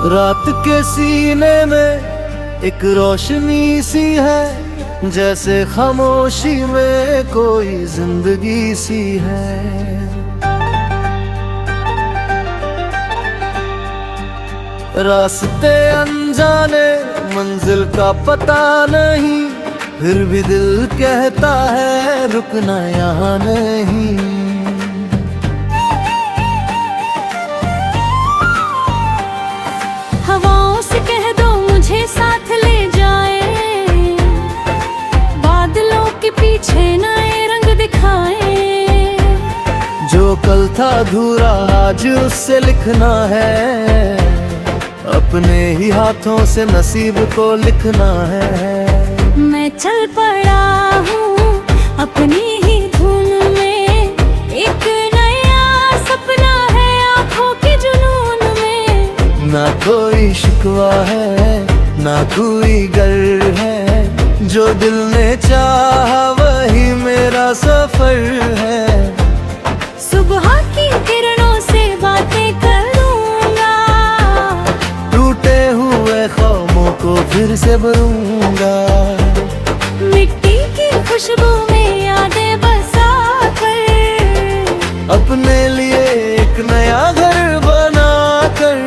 रात के सीने में एक रोशनी सी है, जैसे खामोशी में कोई जिंदगी सी है। रास्ते अनजाने, मंजिल का पता नहीं, फिर भी दिल कहता है रुकना यहाँ नहीं। हवाओं से कह दो मुझे साथ ले जाए, बादलों के पीछे नए रंग दिखाए। जो कल था अधूरा आज उससे लिखना है, अपने ही हाथों से नसीब को लिखना है। मैं चल पड़ा हूँ अपनी ही धुन में, एक नया सपना है आँखों के जुनून में। ना कोई शिकवा है ना कोई गर है, जो दिल ने चाहा वही मेरा सफर है। सुबह की किरणों से बातें करूँगा, टूटे हुए ख्वाबों को फिर से भरूंगा। मिट्टी की खुशबू में यादें बसा कर, अपने लिए एक नया घर बना कर,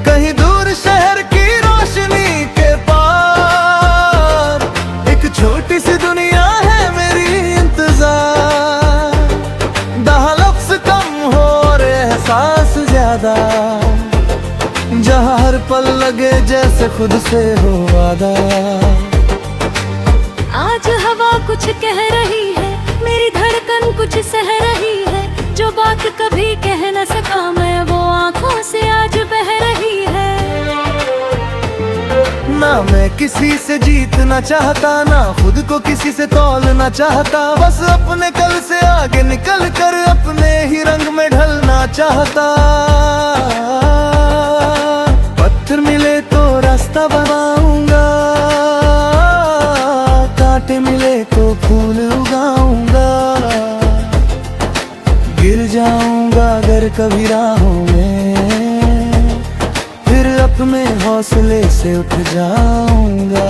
कहीं दूर शहर की रोशनी के पार, एक छोटी सी दुनिया है मेरी इंतजार। दहा लफ्ज़ कम हो और एहसास ज्यादा, जहाँ हर पल लगे जैसे खुद से हो वादा। आज हवा कुछ कह रही है, मेरी धड़कन कुछ सह रही है। जो बात कभी कह न सका मैं, वो आंखों से आज बह रही है। ना मैं किसी से जीतना चाहता, ना खुद को किसी से तौलना चाहता, बस अपने कल से आगे निकल कर अपने ही रंग में ढलना चाहता। पत्थर मिले तो रास्ता बनाऊंगा, कांटे मिले तो फूल उगाऊंगा। गिर जाऊंगा अगर कभी राहों में, फिर अपने हौसले से उठ जाऊंगा।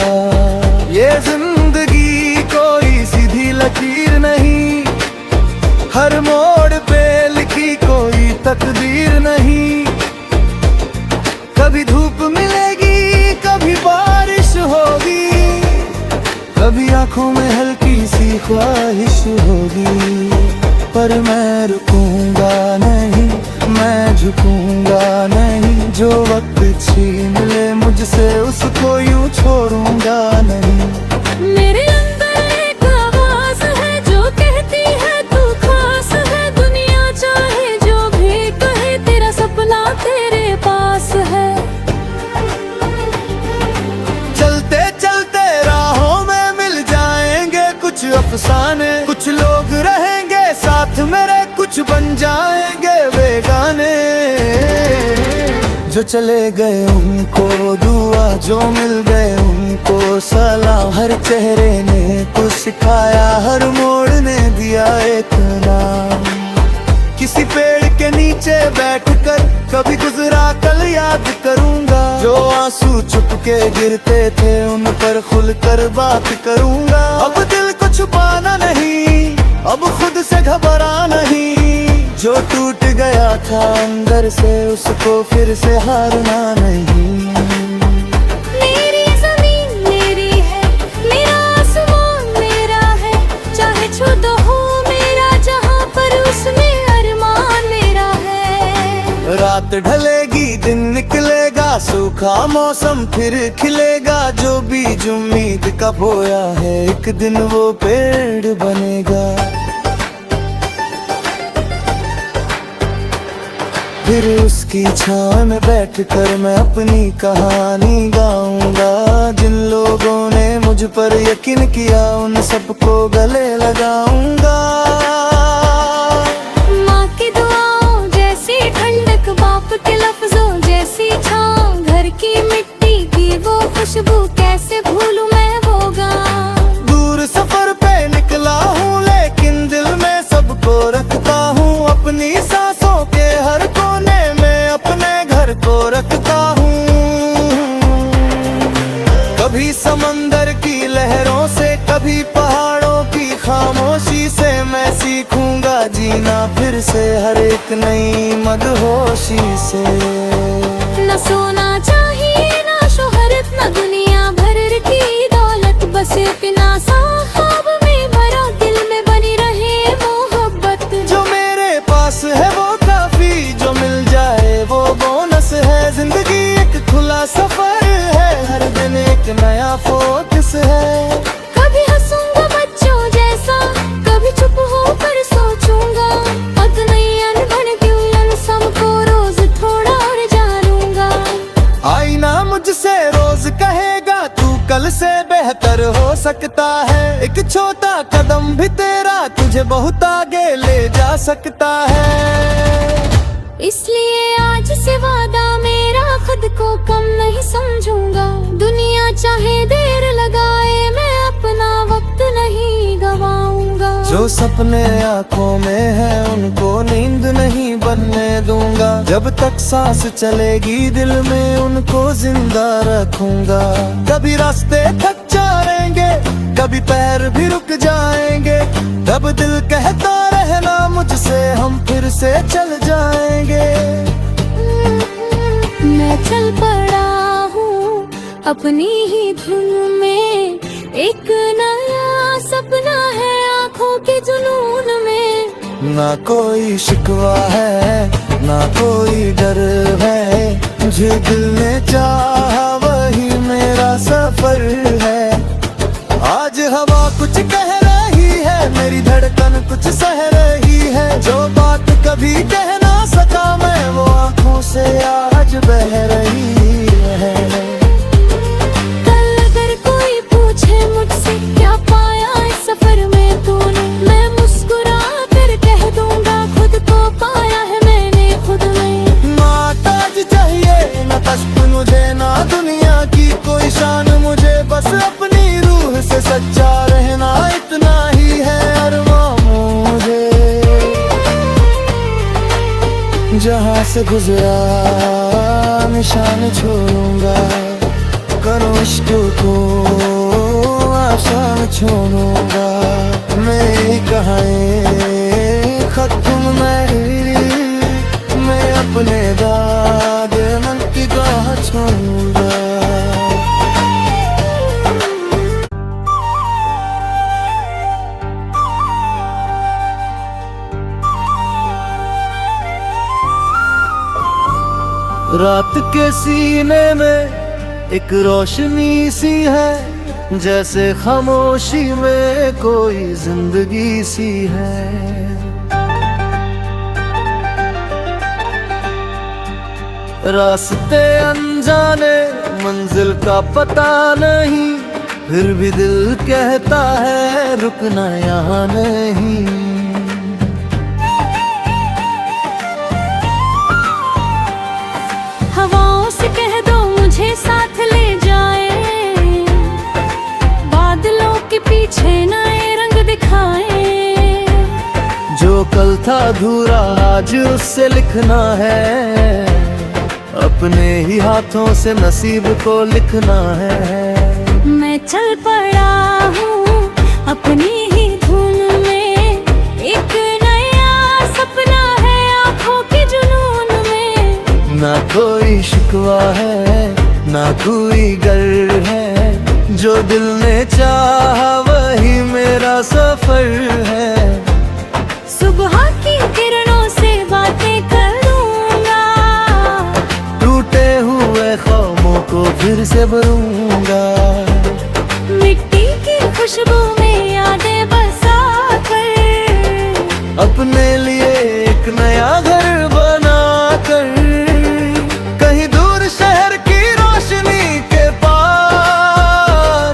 ये जिंदगी कोई सीधी लकीर नहीं, हर मोड़ पे लिखी कोई तकदीर नहीं। कभी धूप मिलेगी कभी बारिश होगी, कभी आंखों में हल्की सी ख्वाहिश होगी। पर मैं रुकूंगा नहीं, मैं झुकूंगा नहीं, जो वक्त छीन ले मुझसे उसको यूं छोड़ूंगा नहीं। मेरे अंदर एक आवाज है जो कहती है तू खास है। दुनिया चाहे जो भी कहे, तेरा सपना तेरे पास है। चलते चलते राहों में मिल जाएंगे कुछ अफसाने, कुछ लोग रहेंगे साथ मेरे, कुछ बन जाएंगे बेगाने। जो चले गए उनको दुआ, जो मिल गए उनको सलाम। हर चेहरे ने कुछ सिखाया, हर मोड़ ने दिया एक नाम। किसी पेड़ के नीचे बैठकर कभी गुजरा कल याद करूंगा, जो आंसू चुप के गिरते थे उन पर खुलकर बात करूंगा। अब दिल को छुपाना नहीं, अब खुद से घबरा नहीं, जो टूट गया था अंदर से उसको फिर से हारना नहीं। मेरी ज़मीन मेरी है, मेरा आसमान मेरा है, चाहे छू दो हो मेरा जहां, पर उसमें अरमान मेरा है। रात ढलेगी दिन निकलेगा, सूखा मौसम फिर खिलेगा। जो बीज उम्मीद का बोया है, एक दिन वो पेड़ बनेगा। फिर उसकी छांव में बैठकर मैं अपनी कहानी गाऊंगा। जिन लोगों ने मुझ पर यकीन किया उन सबको गले लगाऊंगा। माँ की दुआओं जैसी ठंडक, बाप के लफ्जों जैसी छाँव, घर की मिट्टी की वो खुशबू कैसे भूलूं मैं वो गाँव। दूर सफर पे निकला हूँ लेकिन दिल में सबको रखता हूँ, अपनी सांसों के हर कोने में अपने घर को रखता कभी पहाड़ों की खामोशी से मैं सीखूंगा जीना फिर से, हर एक नई मदहोशी से। न सोना चाहिए ना शोहरत, न दुनिया भर की दौलत, बस इतना सा ख्वाब में भरा दिल में बनी रहे मोहब्बत। जो मेरे पास है वो काफी, जो मिल जाए वो बोनस है। जिंदगी एक खुला सफर है, हर दिन एक नया फोकस है। कभी हंसूंगा बच्चों जैसा, कभी चुप होकर सोचूंगा, अब नई अनबन की उलझन सबको रोज थोड़ा और जानूंगा। आईना मुझसे रोज कहेगा तू कल से बेहतर हो सकता है। एक छोटा कदम भी तेरा तुझे बहुत आगे ले जा सकता है। इसलिए आज से वादा मेरा, खुद को कम नहीं समझूंगा। दुनिया चाहे देर लगाए, मैं अपना वक्त नहीं गवाऊंगा। जो सपने आंखों में है उनको नींद नहीं बनने दूंगा। जब तक सांस चलेगी दिल में उनको जिंदा रखूंगा। कभी रास्ते थक जाएंगे, कभी पैर भी रुक जाएंगे, तब दिल कहता रहना मुझसे, हम फिर से चल जाएंगे। मैं चल पड़ा हूँ अपनी ही धुन में, एक नया सपना है आँखों के जुनून में। ना कोई शिकवा है ना कोई डर है, जो दिल ने चाहा वही मेरा सफर है। आज हवा कुछ कह रही है, मेरी धड़कन कुछ सह रही है। जो बात कभी कह ना सका मैं, वो आँखों से आज बह रही है। कल अगर कोई पूछे मुझसे क्या पाया इस सफर में तूने, मैं मुस्कुरा कर कह दूंगा खुद को पाया है मैंने खुद में। ना ताज चाहिए ना तश्त मुझे, ना दुनिया की कोई शान मुझे, बस अपनी रूह से सच्चा रहना इतना ही है अरमां मुझे। जहाँ से गुजरा निशान छोड़ूंगा, करो इश्क को आसान छोड़ूंगा। मेरी कहानी खत्म मैं अपने दागे मन की गाह छोड़ूंगा। रात के सीने में एक रोशनी सी है, जैसे खामोशी में कोई जिंदगी सी है। रास्ते अनजाने मंजिल का पता नहीं, फिर भी दिल कहता है रुकना यहाँ नहीं। हवाओं से कह दो मुझे साथ ले जाए, बादलों के पीछे नए रंग दिखाए। जो कल था अधूरा आज उससे लिखना है, अपने ही हाथों से नसीब को लिखना है। मैं चल पड़ा हूँ अपनी ही धुन में, एक नया सपना है आँखों के जुनून में। ना कोई शिकवा है ना कोई गर है, जो दिल ने चाहा वही मेरा सफर है। सुबह की किरणों से बातें करूँगा, टूटे हुए ख्वाबों को फिर से भरूंगा। मिट्टी की खुशबू में यादें बसा कर, अपने लिए एक नया घर बना कर, कहीं दूर शहर की रोशनी के पार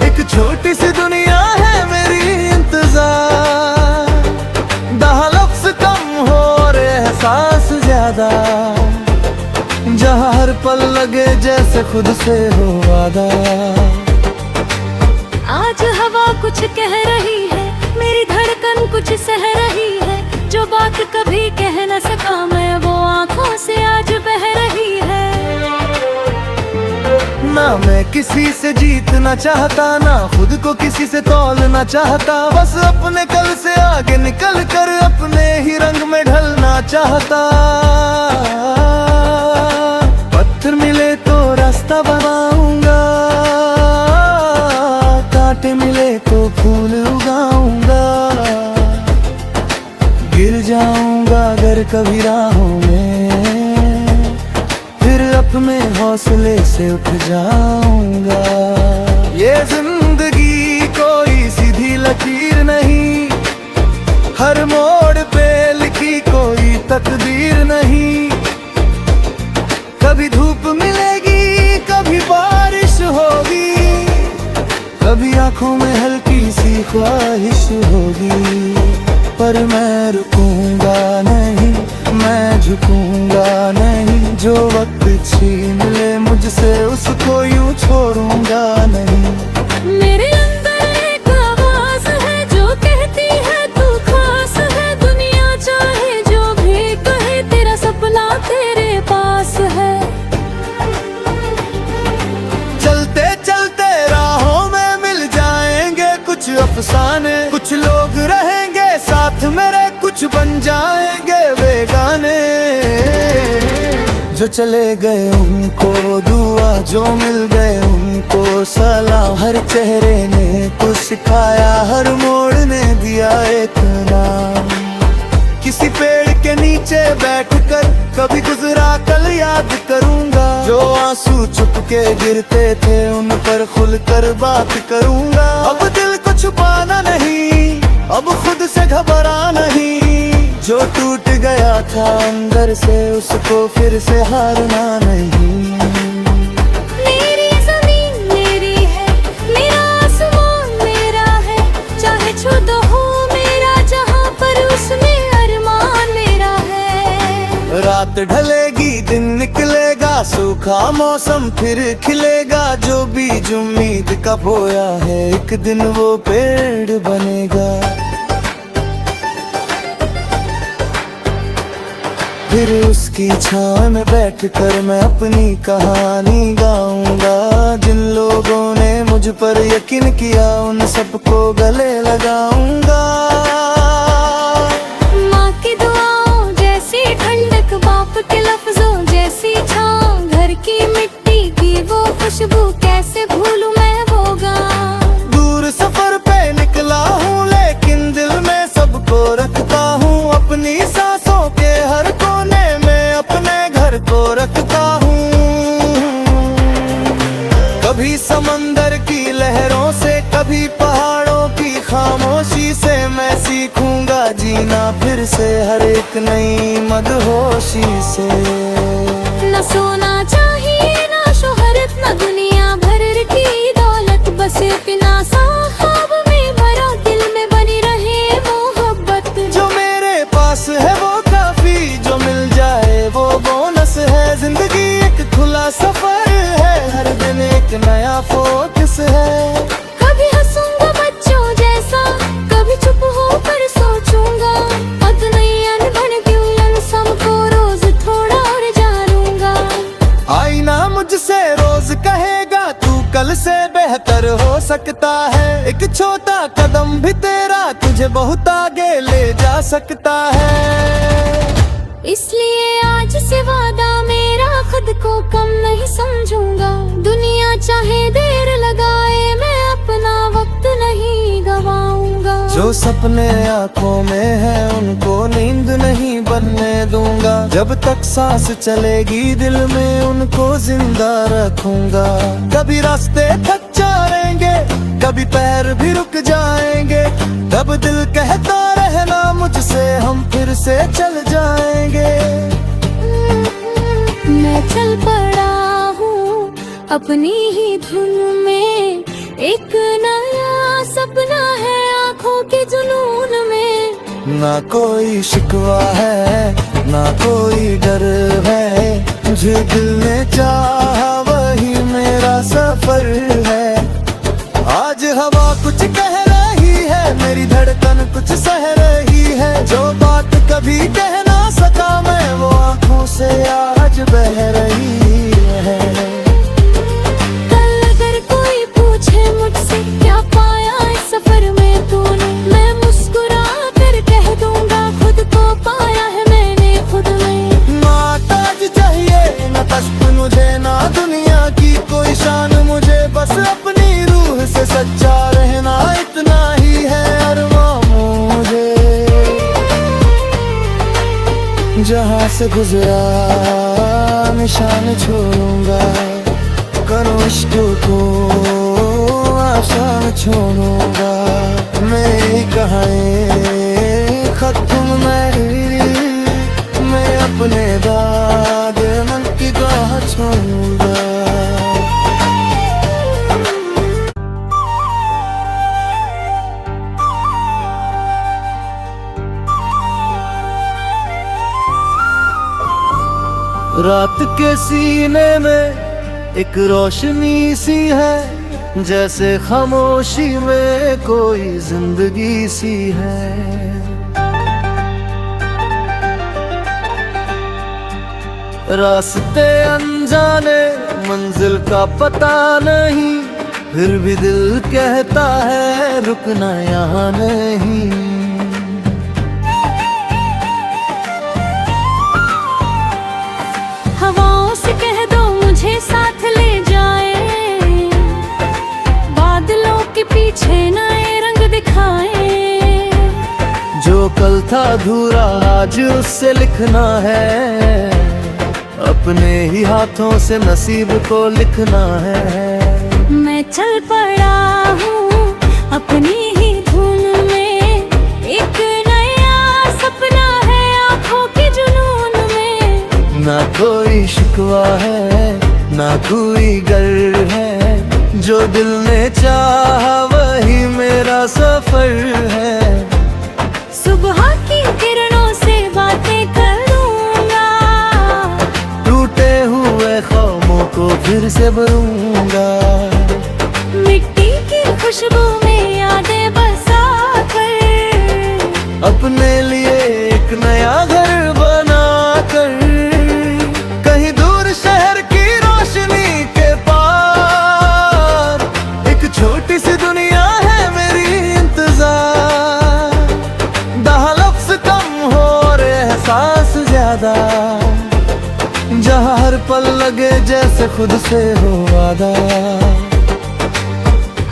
एक छोटी सी दुनिया है मेरी इंतजार। दहा लफ्ज़ कम हो और एहसास ज्यादा, जहाँ हर पल लगे जैसे खुद से हो वादा। आज हवा कुछ कह रही है, मेरी धड़कन कुछ सह रही है। जो बात कभी कह न सका मैं, वो आँखों से आज बह रही है। ना ना मैं किसी से जीतना चाहता, ना खुद को किसी से तौलना चाहता, बस अपने कल से आगे निकल कर अपने ही रंग में ढलना चाहता। पत्थर मिले तो रास्ता बनाऊंगा, कांटे मिले तो फूल उगाऊंगा, गिर जाऊंगा अगर कभी राहों में, फिर अपने हौसले से उठ जाऊंगा। ये जिंदगी कोई सीधी लकीर नहीं, हर मोड़ पे लिखी कोई तकदीर नहीं। कभी धूप मिलेगी, कभी बारिश होगी, कभी आंखों में हल्की सी ख्वाहिश होगी, पर मैं रुकूंगा नहीं, मैं झुकूंगा नहीं। जो वक्त छीन ले मुझसे उसको यूं छोड़ूंगा नहीं। मेरे अंदर एक आवाज है जो कहती है तू खास है, दुनिया चाहे जो भी कहे तेरा सपना तेरे पास है। चलते चलते राहों में मिल जाएंगे कुछ अफसाने, कुछ लोग रहेंगे साथ मेरे, कुछ बन जाएंगे बेगाने। जो चले गए उनको दुआ, जो मिल गए उनको सलाम, हर चेहरे ने कुछ सिखाया, हर मोड़ ने दिया एक नाम। किसी पेड़ के नीचे बैठकर कभी गुजरा कल याद करूंगा, जो आंसू चुप के गिरते थे उन पर खुलकर बात करूंगा। अब दिल को छुपाना नहीं, अब खुद से घबरा नहीं, जो टूट गया था अंदर से उसको फिर से हारना नहीं। मेरी ज़मीन मेरी है, मेरा आसमान मेरा है, चाहे छू दो हो मेरा जहां पर उसमें अरमान मेरा है। रात ढलेगी दिन निकलेगा, सूखा मौसम फिर खिलेगा, जो बीज उम्मीद का बोया है एक दिन वो पेड़ बनेगा। फिर उसकी छाँव में बैठकर मैं अपनी कहानी गाऊंगा। जिन लोगों ने मुझ पर यकीन किया उन सबको गले लगाऊंगा। माँ की दुआओं जैसी ठंडक, बाप के लफ्जों जैसी छाँव, घर की मिट्टी की वो खुशबू कैसे भूलूं मैं वो गाँव। दूर सफर पे निकला हूँ लेकिन दिल में सबको रखता हूँ, अपनी सांसों के हर कोने में अपने घर को रखता हूँ। कभी समंदर की लहरों से, कभी पहाड़ों की खामोशी से मैं सीखूंगा जीना फिर से हर एक नई मदहोशी से। न सोना चाहिए ना शोहरत, न दुनिया भर की दौलत, बस इतना सा ख्वाब में भरा दिल में बनी रहे मोहब्बत। जो मेरे पास है वो काफी, जो मिल जाए वो बोनस है। जिंदगी एक खुला सफर है, हर दिन एक नया फोकस है। कभी हंसूंगा बच्चों जैसा, कभी चुप होकर सोचूंगा, अब नई अनबन की उलझन सबको रोज थोड़ा और जानूंगा। आईना मुझसे रोज कहेगा तू कल से बेहतर हो सकता है, एक छोटा कदम भी तेरा तुझे बहुत आगे ले जा सकता है। इसलिए आज से वादा मेरा, खुद को कम नहीं समझूंगा। दुनिया चाहे देर लगाए मैं अपना वक्त नहीं गवाऊंगा। जो सपने आंखों में है उनको नींद नहीं बनने दूंगा, जब तक सांस चलेगी दिल में उनको जिंदा रखूंगा। कभी रास्ते थक जाएंगे, कभी पैर भी रुक जाएंगे, तब दिल कहता रहना मुझसे हम फिर से चल जाएंगे। मैं चल पड़ा हूँ अपनी ही धुन में, एक नया सपना है आँखों के जुनून में। ना कोई शिकवा है ना कोई डर है, मुझे दिल ने चाहा वही मेरा सफर है। आज हवा कुछ कह रही है, मेरी धड़कन कुछ सह रही है, जो बात कभी कह ना सका मैं वो आँखों से आज बह रही है। जहाँ से गुजरा निशान छोड़ूंगा, करो इश्क को आसान छोड़ूंगा। मेरी कहानी खत्म मैं अपने दाद मन की गाह छोड़ूंगा। रात के सीने में एक रोशनी सी है, जैसे खामोशी में कोई जिंदगी सी है। रास्ते अनजाने मंजिल का पता नहीं, फिर भी दिल कहता है रुकना यहाँ नहीं। हवाओं से कह दो मुझे साथ ले जाए, बादलों के पीछे नए रंग दिखाए। जो कल था अधूरा आज उससे लिखना है, अपने ही हाथों से नसीब को लिखना है। मैं चल पड़ा हूँ अपनी ही धुन में, एक नया सपना है आँखों के जुनून में। ना कोई शिकवा है ना कोई गर है, जो दिल ने चाहा वही मेरा सफर है। सुबह की किरणों से बातें करूँगा, टूटे हुए ख्वाबों को फिर से भरूंगा। मिट्टी की खुशबू में यादें बसा कर, अपने लिए एक नया घर बना कर, कहीं दूर शहर की रोशनी के पार एक छोटी सी दुनिया है मेरी इंतजार। दहा लफ्ज़ कम हो और एहसास ज्यादा, जहाँ हर पल लगे जैसे खुद से हो वादा।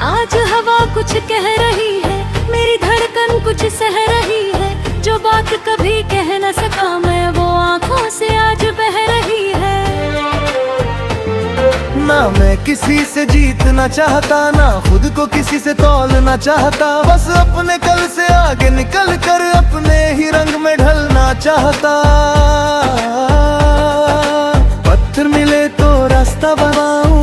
आज हवा कुछ कह रही है, मेरी धड़कन कुछ सह रही है। जो बात कभी कह न सका मैं वो आंखों से आज बह रही है। ना मैं किसी से जीतना चाहता, ना खुद को किसी से तौलना चाहता, बस अपने कल से आगे निकल कर अपने ही रंग में ढलना चाहता। पत्थर मिले तो रास्ता बनाऊं,